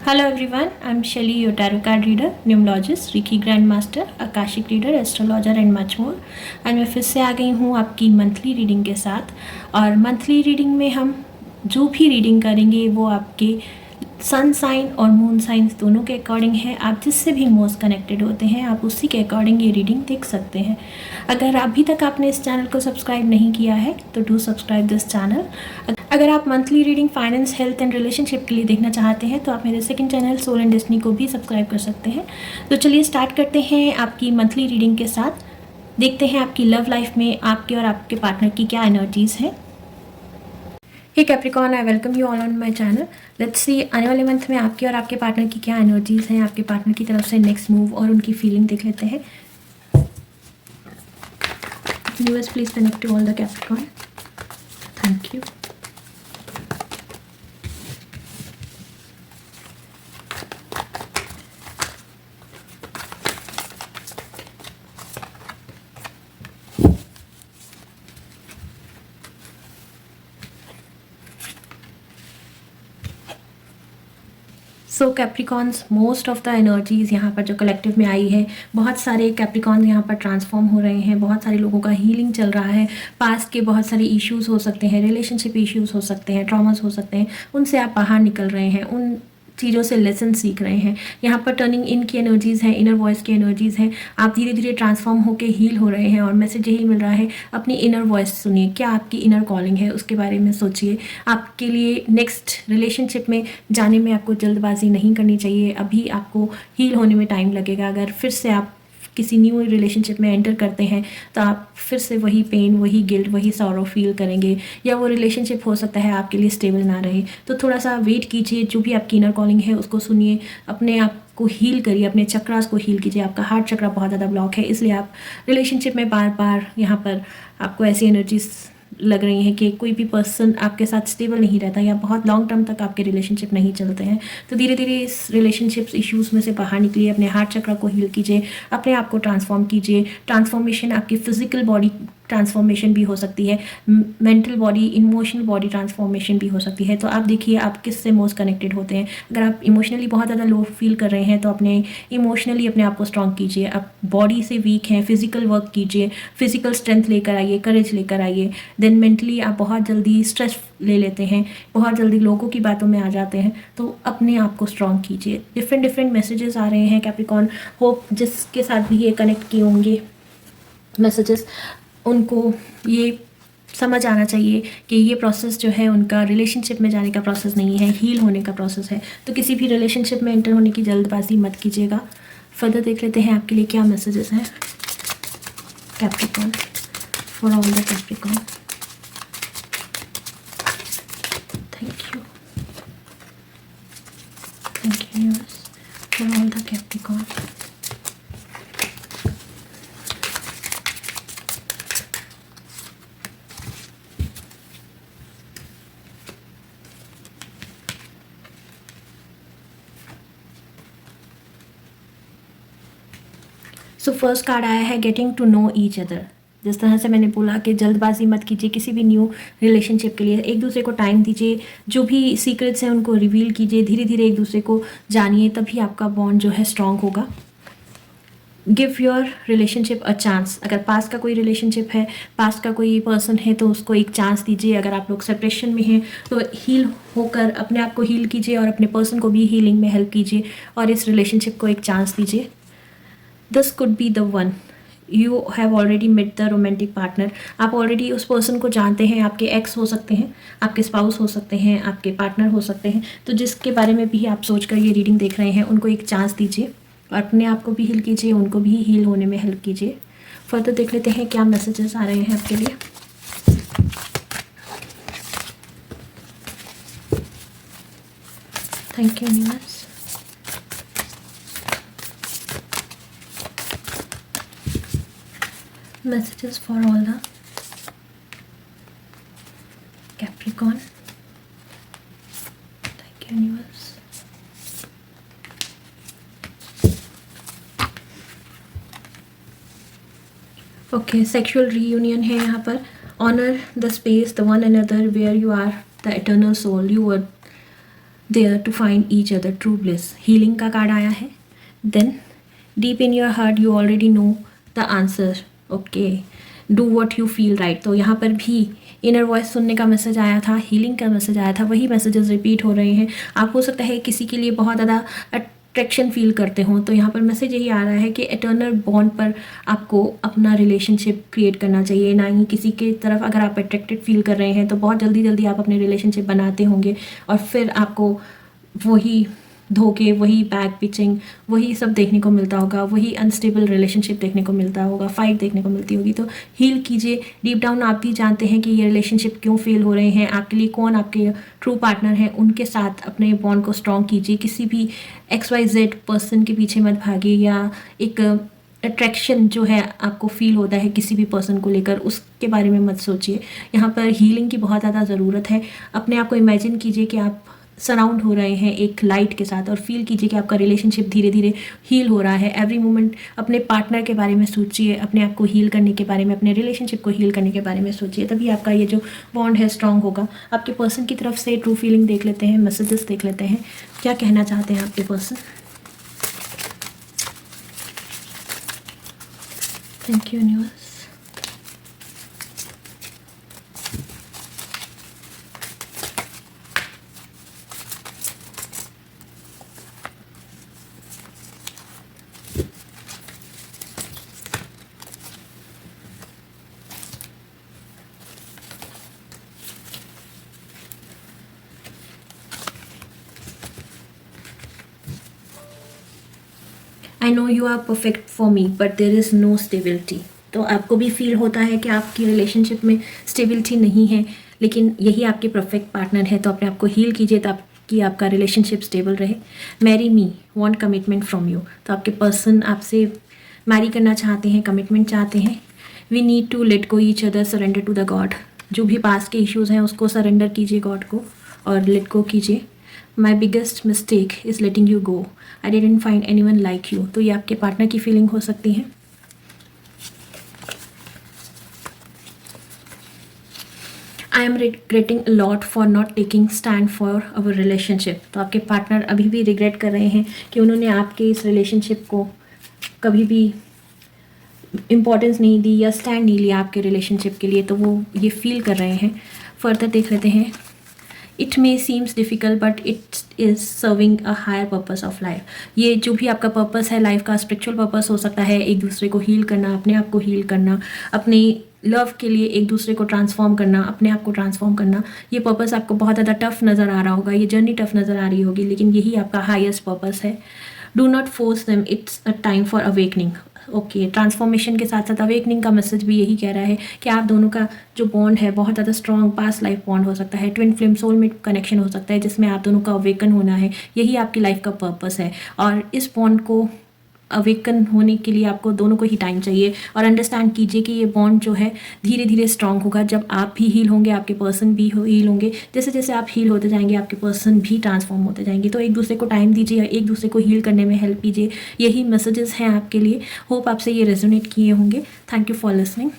Hello everyone, I'm Shelly, your tarot card reader, numerologist, Ricky grand master, Akashic reader, astrologer and much more. आज मैं फिर से आ गई हूँ आपकी मंथली रीडिंग के साथ। और मंथली रीडिंग में हम जो भी रीडिंग करेंगे वो आपके सन साइन और मून साइंस दोनों के अकॉर्डिंग है। आप जिससे भी मोस्ट कनेक्टेड होते हैं आप उसी के अकॉर्डिंग ये रीडिंग देख सकते हैं। अगर अभी तक आपने इस चैनल को सब्सक्राइब नहीं किया है तो डू सब्सक्राइब दिस चैनल। अगर आप monthly reading finance, health and relationship के लिए देखना चाहते हैं तो आप मेरे second channel soul and destiny को भी सब्सक्राइब कर सकते हैं। तो चलिए स्टार्ट करते हैं आपकी मंथली रीडिंग के साथ। देखते हैं आपकी लव लाइफ में आपके और आपके पार्टनर की क्या एनर्जीज हैं। Hey Capricorn, I welcome you all on my channel. Let's see आने वाले मंथ में आपके और आपके पार्टनर की क्या एनर्जीज हैं, आपके पार्टनर की तरफ से नेक्स्ट मूव और उनकी फीलिंग देख लेते हैं। Universe please connect to all the Capricorn. Thank you. So Capricorns, most of the energies यहाँ पर जो कलेक्टिव में आई है, बहुत सारे कैप्रिकॉन्स यहाँ पर ट्रांसफॉर्म हो रहे हैं, बहुत सारे लोगों का हीलिंग चल रहा है। पास्ट के बहुत सारे इश्यूज़ हो सकते हैं, रिलेशनशिप इश्यूज़ हो सकते हैं, ट्रॉमास हो सकते हैं, उनसे आप बाहर निकल रहे हैं, उन चीज़ों से लेसन सीख रहे हैं। यहाँ पर टर्निंग इन की एनर्जीज़ हैं, इनर वॉइस की एनर्जीज़ हैं। आप धीरे धीरे ट्रांसफॉर्म होकर हील हो रहे हैं और मैसेज यही मिल रहा है, अपनी इनर वॉइस सुनिए। क्या आपकी इनर कॉलिंग है उसके बारे में सोचिए। आपके लिए नेक्स्ट रिलेशनशिप में जाने में आपको जल्दबाजी नहीं करनी चाहिए। अभी आपको हील होने में टाइम लगेगा। अगर फिर से आप किसी न्यू रिलेशनशिप में एंटर करते हैं तो आप फिर से वही पेन, वही गिल्ट, वही सॉरो फील करेंगे, या वो रिलेशनशिप हो सकता है आपके लिए स्टेबल ना रहे। तो थोड़ा सा वेट कीजिए, जो भी आपकी इनर कॉलिंग है उसको सुनिए, अपने आप को हील करिए, अपने चक्रास को हील कीजिए। आपका हार्ट चक्रा बहुत ज़्यादा ब्लॉक है, इसलिए आप रिलेशनशिप में बार बार यहाँ पर आपको ऐसी एनर्जीज लग रही है कि कोई भी पर्सन आपके साथ स्टेबल नहीं रहता या बहुत लॉन्ग टर्म तक आपके रिलेशनशिप नहीं चलते हैं। तो धीरे धीरे इस रिलेशनशिप इश्यूज़ में से बाहर निकलिए, अपने हार्ट चक्र को हील कीजिए, अपने आप को ट्रांसफॉर्म कीजिए। ट्रांसफॉर्मेशन आपकी फिजिकल बॉडी ट्रांसफॉर्मेशन भी हो सकती है, mental body, emotional body transformation भी हो सकती है। तो आप देखिए आप किससे मोस्ट कनेक्टेड होते हैं। अगर आप इमोशनली बहुत ज़्यादा लो फील कर रहे हैं तो अपने इमोशनली अपने आप को स्ट्रॉन्ग कीजिए। आप बॉडी से वीक हैं, फिजिकल वर्क कीजिए, फिजिकल स्ट्रेंथ लेकर आइए, करेज लेकर आइए। देन मेंटली आप बहुत जल्दी स्ट्रेस ले लेते हैं, बहुत जल्दी लोगों की बातों में आ जाते हैं, तो अपने आप को स्ट्रॉन्ग कीजिए। डिफरेंट मैसेजेस आ रहे हैं कैप्रिकॉर्न। होप जिसके साथ भी ये कनेक्ट किए होंगे मैसेजेस, उनको ये समझ आना चाहिए कि ये प्रोसेस जो है उनका रिलेशनशिप में जाने का प्रोसेस नहीं है, हील होने का प्रोसेस है। तो किसी भी रिलेशनशिप में एंटर होने की जल्दबाजी मत कीजिएगा। फर्दर देख लेते हैं आपके लिए क्या मैसेजेस हैं Capricorn, for all the Capricorn. Thank you universe, for all the Capricorn. So first card आया है getting to know each other. जिस तरह से मैंने बोला कि जल्दबाजी मत कीजिए किसी भी न्यू रिलेशनशिप के लिए, एक दूसरे को टाइम दीजिए, जो भी सीक्रेट्स हैं उनको रिवील कीजिए, धीरे धीरे एक दूसरे को जानिए, तभी आपका बॉन्ड जो है स्ट्रांग होगा। Give your relationship a chance. अगर पास्ट का कोई रिलेशनशिप है, पास्ट का कोई पर्सन है तो उसको एक चांस दीजिए। अगर आप लोग सेपरेशन में हैं तो हील होकर अपने आप को हील कीजिए और अपने पर्सन को भी हीलिंग में हेल्प कीजिए और इस रिलेशनशिप को एक चांस दीजिए। This could be the one, you have already met the romantic partner. आप ऑलरेडी उस पर्सन को जानते हैं, आपके एक्स हो सकते हैं, आपके स्पाउस हो सकते हैं, आपके पार्टनर हो सकते हैं। तो जिसके बारे में भी आप सोचकर ये रीडिंग देख रहे हैं उनको एक चांस दीजिए और अपने आप को भी हील कीजिए, उनको भी हील होने में हेल्प कीजिए। फर्दर देख लेते हैं क्या मैसेजेस आ रहे हैं आपके लिए। Thank you universe. Messages for all the Capricorn. Thank you universe. Okay, sexual reunion है यहाँ पर। Honour the space, the one another where you are the eternal soul, you were there to find each other true bliss. Healing का card आया है। Then deep in your heart you already know the answer, okay, do what you feel right. तो यहाँ पर भी inner voice सुनने का message आया था, हीलिंग का मैसेज आया था, वही मैसेजेस रिपीट हो रहे हैं। आप हो सकता है किसी के लिए बहुत ज़्यादा अट्रैक्शन फील करते हो, तो यहाँ पर मैसेज यही आ रहा है कि एटर्नल बॉन्ड पर आपको अपना रिलेशनशिप क्रिएट करना चाहिए, ना ही किसी की तरफ अगर आप अट्रैक्टेड फील कर रहे हैं तो बहुत जल्दी जल्दी आप अपने रिलेशनशिप बनाते होंगे और फिर आपको वही धोखे, वही बैक पिचिंग, वही सब देखने को मिलता होगा, वही अनस्टेबल रिलेशनशिप देखने को मिलता होगा, फाइट देखने को मिलती होगी। तो हील कीजिए। डीप डाउन आप भी जानते हैं कि ये रिलेशनशिप क्यों फेल हो रहे हैं, आपके लिए कौन आपके ट्रू पार्टनर हैं, उनके साथ अपने बॉन्ड को स्ट्रॉन्ग कीजिए। किसी भी XYZ पर्सन के पीछे मत भागिए, या एक अट्रैक्शन जो है आपको फील होता है किसी भी पर्सन को लेकर, उसके बारे में मत सोचिए। यहाँ पर हीलिंग की बहुत ज़्यादा ज़रूरत है। अपने आप को इमेजिन कीजिए कि आप सराउंड हो रहे हैं एक लाइट के साथ और फील कीजिए कि आपका रिलेशनशिप धीरे धीरे हील हो रहा है। एवरी मोमेंट अपने पार्टनर के बारे में सोचिए, अपने आप को हील करने के बारे में, अपने रिलेशनशिप को हील करने के बारे में सोचिए, तभी आपका ये जो बॉन्ड है स्ट्रांग होगा। आपके पर्सन की तरफ से ट्रू फीलिंग देख लेते हैं, मैसेजेस देख लेते हैं, क्या कहना चाहते हैं आपके person. Thank you universe. I know you are perfect for me but there is no stability. तो आपको भी फील होता है कि आपकी रिलेशनशिप में स्टेबिलिटी नहीं है, लेकिन यही आपके परफेक्ट पार्टनर है। तो अपने आप को हील कीजिए ताकि आपका रिलेशनशिप स्टेबल रहे। Marry me, want commitment from you. तो आपके पर्सन आपसे मैरी करना चाहते हैं, कमिटमेंट चाहते हैं। We need to let go each other, surrender to the God. जो भी पास के इश्यूज़ हैं उसको सरेंडर कीजिए गॉड को और लेट गो कीजिए। My biggest mistake is letting you go, I didn't find anyone like you. तो ये आपके पार्टनर की फीलिंग हो सकती है। I am regretting a lot for not taking stand for our relationship. तो आपके पार्टनर अभी भी रिग्रेट कर रहे हैं कि उन्होंने आपके इस रिलेशनशिप को कभी भी इम्पोर्टेंस नहीं दी या स्टैंड नहीं लिया आपके रिलेशनशिप के लिए, तो वो ये फील कर रहे हैं। फर्दर देख लेते हैं। It may seems difficult but it is serving a higher purpose of life. ये जो भी आपका पर्पस है लाइफ का, स्पिरिचुअल पर्पस हो सकता है, एक दूसरे को हील करना, अपने आप को हील करना, अपने लव के लिए एक दूसरे को ट्रांसफॉर्म करना, अपने आप को ट्रांसफॉर्म करना। ये पर्पस आपको बहुत ज़्यादा टफ नज़र आ रहा होगा, ये जर्नी टफ नज़र आ रही होगी, लेकिन यही आपका हाईएस्ट पर्पस है। Do not force them, it's a time for awakening. Okay, transformation के साथ साथ अवेकनिंग का मैसेज भी यही कह रहा है कि आप दोनों का जो बॉन्ड है बहुत ज़्यादा स्ट्रॉन्ग पास्ट लाइफ बॉन्ड हो सकता है, ट्विन फ्लेम सोलमेट कनेक्शन हो सकता है, जिसमें आप दोनों का अवेकन होना है। यही आपकी लाइफ का पर्पस है और इस बॉन्ड को अवेकन होने के लिए आपको दोनों को ही टाइम चाहिए। और अंडरस्टैंड कीजिए कि ये बॉन्ड जो है धीरे धीरे स्ट्रांग होगा। जब आप भी हील होंगे, आपके पर्सन भी हील होंगे। जैसे जैसे आप हील होते जाएंगे, आपके पर्सन भी ट्रांसफॉर्म होते जाएंगे। तो एक दूसरे को टाइम दीजिए, एक दूसरे को हील करने में हेल्प कीजिए। यही मैसेजेस हैं आपके लिए। होप आपसे ये रेजोनेट किए होंगे। Thank you for listening.